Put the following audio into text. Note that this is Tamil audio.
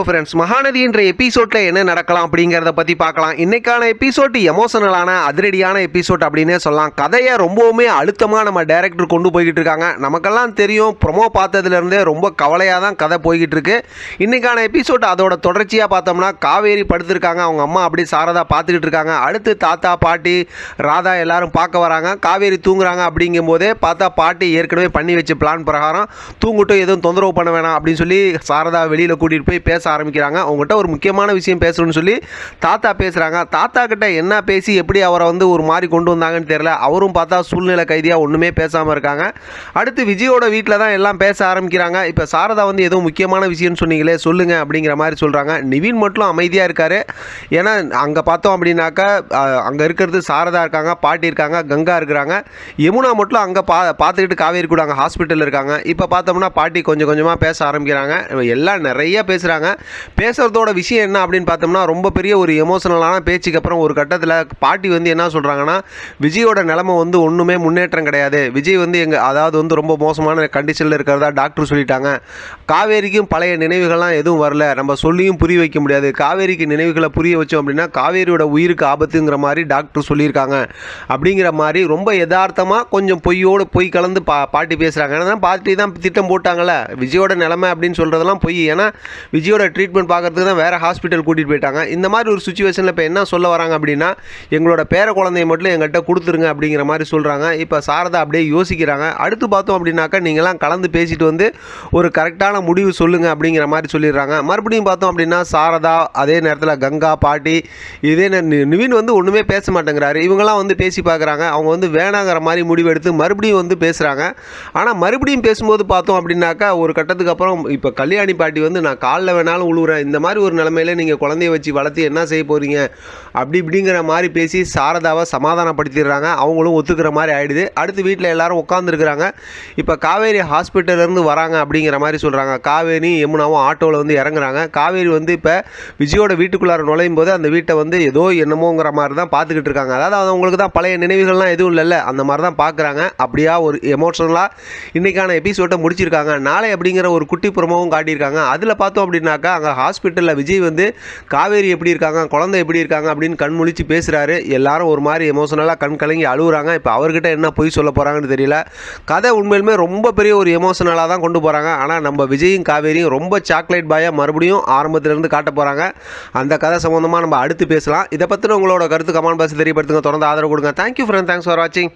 ஃப்ரெண்ட்ஸ், மகாநதி என்ற எபிசோட்ல என்ன நடக்கலாம் அப்படிங்கிறத பற்றி பார்க்கலாம். இன்னைக்கான எபிசோட் எமோஷனலான அதிரடியான எபிசோட் அப்படின்னே சொல்லலாம். கதையை ரொம்பவுமே அழுத்தமாக நம்ம டைரக்டர் கொண்டு போய்கிட்டு இருக்காங்க. நமக்கெல்லாம் தெரியும், ப்ரொமோ பார்த்ததுலேருந்தே ரொம்ப கவலையாக தான் கதை போய்கிட்டு இருக்கு. இன்னைக்கான எபிசோட் அதோட தொடர்ச்சியாக பார்த்தோம்னா காவேரி படுத்திருக்காங்க, அவங்க அம்மா அப்படி சாரதா பார்த்துக்கிட்டு இருக்காங்க. அடுத்து தாத்தா பாட்டி ராதா எல்லாரும் பார்க்க வராங்க. காவேரி தூங்குறாங்க. அப்படிங்கும் போதே பார்த்தா பாட்டி ஏற்கனவே பண்ணி வச்ச பிளான் பிரகாரம் தூங்கிட்டும் எதுவும் தொந்தரவு பண்ண வேணாம் அப்படின்னு சொல்லி சாரதா வெளியில் கூட்டிகிட்டு போய் பேச ஆரம்பிக்கிறாங்க. அவங்ககிட்ட ஒரு முக்கியமான விஷயம் பேசணும்னு சொல்லி தாத்தா பேசுகிறாங்க. தாத்தா கிட்ட என்ன பேசி எப்படி அவரை ஒரு மாதிரி கொண்டு வந்தாங்கன்னு தெரியல. அவரும் பார்த்தா சூழ்நிலை கைதியாக ஒன்றுமே பேசாமல் இருக்காங்க. அடுத்து விஜயோட வீட்டில் தான் எல்லாம் பேச ஆரம்பிக்கிறாங்க. இப்போ சாரதா ஏதோ முக்கியமான விஷயம்னு சொன்னீங்களே சொல்லுங்க அப்படிங்கிற மாதிரி சொல்கிறாங்க. நிவின் மட்டும் அமைதியாக இருக்காரு. ஏன்னா அங்கே பார்த்தோம் அப்படின்னாக்கா அங்கே இருக்கிறது சாரதா இருக்காங்க, பாட்டி இருக்காங்க, கங்கா இருக்கிறாங்க. யமுனா மட்டும் அங்கே பார்த்துக்கிட்டு காவேரி கூட அங்கே ஹாஸ்பிட்டலில் இருக்காங்க. இப்போ பார்த்தோம்னா பாட்டி கொஞ்சம் கொஞ்சமாக பேச ஆரம்பிக்கிறாங்க. எல்லாம் நிறைய பேசுகிறாங்க. பேசுகிறதோட விஷயம் என்ன அப்படின்னு பார்த்தோம்னா ரொம்ப பெரிய ஒரு எமோஷனலான பேச்சுக்கு அப்புறம் ஒரு கட்டத்தில் பாட்டி என்ன சொல்கிறாங்கன்னா, விஜயோட நிலைமை ஒன்றுமே முன்னேற்றம் கிடையாது. விஜய் அதாவது ரொம்ப மோசமான கண்டிஷனில் இருக்கிறதா டாக்டர் சொல்லிட்டாங்க. காவேரிக்கும் பழைய நினைவுகள்லாம் எதுவும் வரல, நம்ம சொல்லியும் புரிய வைக்க முடியாது. காவேரிக்கு நினைவுகளை புரிய வச்சோம் அப்படின்னா காவேரியோட உயிருக்கு ஆபத்துங்கிற மாதிரி டாக்டர் சொல்லியிருக்காங்க அப்படிங்கிற மாதிரி ரொம்ப யதார்த்தமாக கொஞ்சம் பொய் கலந்து பாட்டி பேசுகிறாங்க. ஏன்னா பாட்டி தான் திட்டம் போட்டாங்கல்ல விஜயோட நிலைமை அப்படின்னு சொல்கிறதெல்லாம் பொய். ஏன்னா விஜயோட ட்ரீட்மெண்ட் பார்க்கறதுக்கு தான் வேறு ஹாஸ்பிட்டல் கூட்டிகிட்டு போயிட்டாங்க. இந்த மாதிரி ஒரு சுச்சுவேஷனில் இப்போ என்ன சொல்ல வராங்க அப்படின்னா, எங்களோட பேர குழந்தைய மட்டும் எங்கள்கிட்ட கொடுத்துருங்க அப்படிங்கிற மாதிரி சொல்கிறாங்க. இப்போ சாரதா அப்படியே யோசிக்கிறாங்க. அடுத்து பார்த்தோம் அப்படின்னாக்கா, நீங்களாம் கலந்து பேசிட்டு ஒரு கரெக்டான முடிவு சொல்லுங்கள் அப்படிங்கிற மாதிரி சொல்லிடுறாங்க. மறுபடியும் பார்த்தோம் அப்படின்னா சாரதா, அதே நேரத்தில் கங்கா, பாட்டி, இதே நிவின் ஒன்றுமே பேச மாட்டேங்கிறாரு. இவங்கெல்லாம் பேசி பார்க்குறாங்க. அவங்க வேணாங்கிற மாதிரி முடிவு எடுத்து மறுபடியும் பேசுகிறாங்க. ஆனால் மறுபடியும் பேசும்போது பார்த்தோம் அப்படின்னாக்கா ஒரு கட்டத்துக்கு அப்புறம் இப்போ கல்யாணி பாட்டி நான் காலில் வேணாலும் உழுவுறேன், இந்த மாதிரி ஒரு நிலைமையில நீங்கள் குழந்தைய வச்சு வளர்த்து என்ன செய்ய போகிறீங்க அப்படி இப்படிங்கிற மாதிரி பேசி சாரதாவை சமாதானப்படுத்திடுறாங்க. அவங்களும் ஒத்துக்கிற மாதிரி ஆகிடுது. அடுத்து வீட்டில் எல்லாரும் உட்காந்துருக்குறாங்க. இப்போ காவேரி ஹாஸ்பிட்டல்லேருந்து வராங்க அப்படிங்கிற மாதிரி சொல்கிறாங்க. காவேரி யமுனாவும் ஆட்டோவில் இறங்குறாங்க. காவேரி இப்போ விஜயோட வீட்டுக்குள்ளார நுழையும் போது அந்த வீட்டை ஏதோ என்னமோங்கிற மாதிரி தான் பார்த்துக்கிட்டு இருக்காங்க. அதாவது அவங்களுக்கு தான் பழைய நினைவுகள்லாம் எதுவும் இல்லைல்ல, அந்த மாதிரி தான் பார்க்குறாங்க. அப்படியா ஒரு எமோஷனலாக இன்றைக்கான எபிசோட்டை முடிச்சிருக்காங்க. நாளை அப்படிங்கிற ஒரு குட்டி புறமாவும் காட்டியிருக்காங்க. அதில் பார்த்தோம் அப்படின்னாக்கா அங்கே ஹாஸ்பிட்டலில் விஜய் காவேரி எப்படி இருக்காங்க, குழந்தை எப்படி இருக்காங்க அப்படின்னு கண் முழிச்சு பேசுகிறாரு. எல்லாரும் ஒரு மாதிரி எமோஷனலாக கண் கலங்கி அழுகுறாங்க. இப்போ அவர்கிட்ட என்ன பொய் சொல்ல போகிறாங்கன்னு தெரியல. கதை உண்மையிலுமே ரொம்ப பெரிய ஒரு எமோஷனலாக தான் கொண்டு போகிறாங்க. ஆனால் நம்ம விஜயும் காவேரியும் ரொம்ப சாக்லேட் பாயாக மறுபடியும் ஆரம்பத்திலேருந்து காட்ட போகிறாங்க. அந்த கதை சம்மந்தமாக நம்ம அடுத்து பேசலாம். இதை பற்றின உங்களோட கருத்து கமெண்ட் பாக்ஸ் தெரியப்படுத்துங்க. தொடர்ந்து ஆதரவு கொடுங்க. தேங்க்யூ ஃப்ரெண்ட், தேங்க்ஸ் ஃபார் வாட்சிங்.